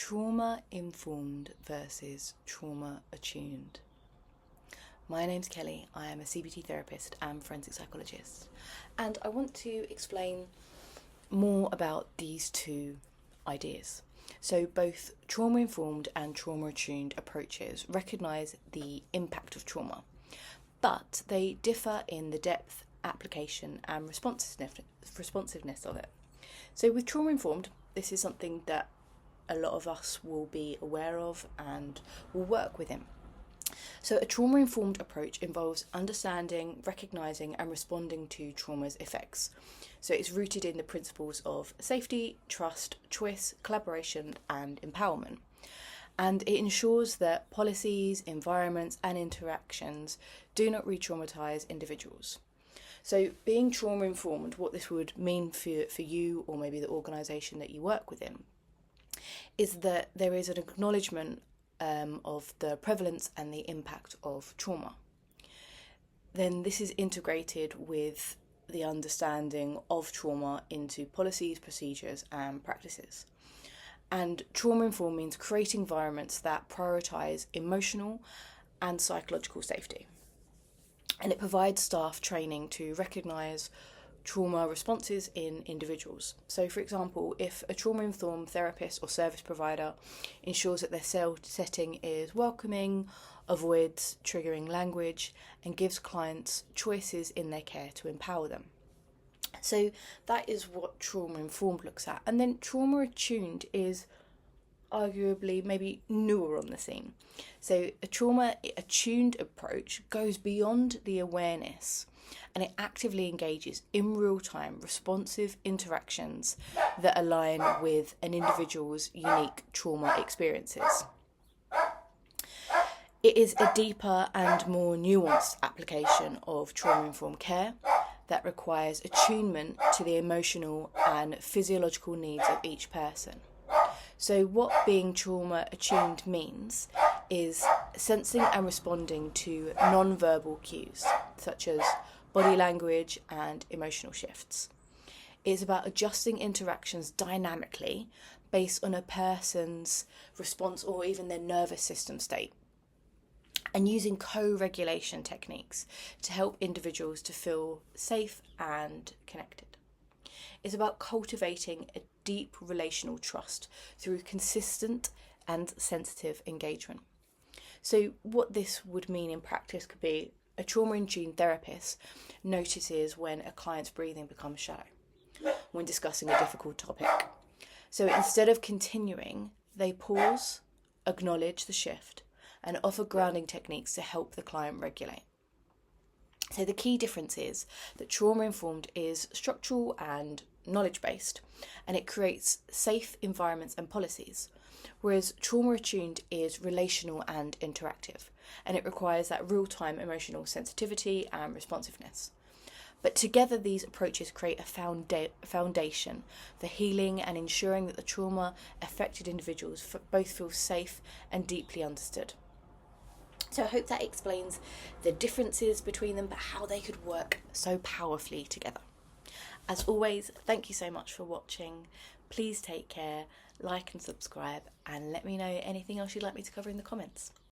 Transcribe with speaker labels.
Speaker 1: trauma-informed versus trauma-attuned. My name's Kelly. I am a CBT therapist and forensic psychologist, and I want to explain more about these two ideas. So both trauma-informed and trauma-attuned approaches recognise the impact of trauma, but they differ in the depth, application and responsiveness of it. So with trauma-informed, this is something that a lot of us will be aware of and will work within. So a trauma-informed approach involves understanding, recognising and responding to trauma's effects. So it's rooted in the principles of safety, trust, choice, collaboration and empowerment. And it ensures that policies, environments and interactions do not re-traumatise individuals. So being trauma-informed, what this would mean for you or maybe the organisation that you work within, is that there is an acknowledgement of the prevalence and the impact of trauma. Then this is integrated with the understanding of trauma into policies, procedures and practices. And trauma-informed means creating environments that prioritise emotional and psychological safety. And it provides staff training to recognise trauma responses in individuals. So for example, if a trauma-informed therapist or service provider ensures that their setting is welcoming, avoids triggering language and gives clients choices in their care to empower them. So that is what trauma-informed looks at. And then trauma-attuned is arguably maybe newer on the scene. So a trauma-attuned approach goes beyond the awareness and it actively engages in real-time responsive interactions that align with an individual's unique trauma experiences. It is a deeper and more nuanced application of trauma-informed care that requires attunement to the emotional and physiological needs of each person. So what being trauma-attuned means is sensing and responding to non-verbal cues, such as body language and emotional shifts. It's about adjusting interactions dynamically based on a person's response or even their nervous system state, and using co-regulation techniques to help individuals to feel safe and connected. It's about cultivating a deep relational trust through consistent and sensitive engagement. So what this would mean in practice could be a trauma-attuned therapist notices when a client's breathing becomes shallow when discussing a difficult topic. So instead of continuing, they pause, acknowledge the shift, and offer grounding techniques to help the client regulate. So the key difference is that trauma-informed is structural and knowledge-based, and it creates safe environments and policies, whereas trauma-attuned is relational and interactive, and it requires that real-time emotional sensitivity and responsiveness. But together these approaches create a foundation for healing and ensuring that the trauma-affected individuals both feel safe and deeply understood. So I hope that explains the differences between them, but how they could work so powerfully together. As always, thank you so much for watching. Please take care, like and subscribe, and let me know anything else you'd like me to cover in the comments.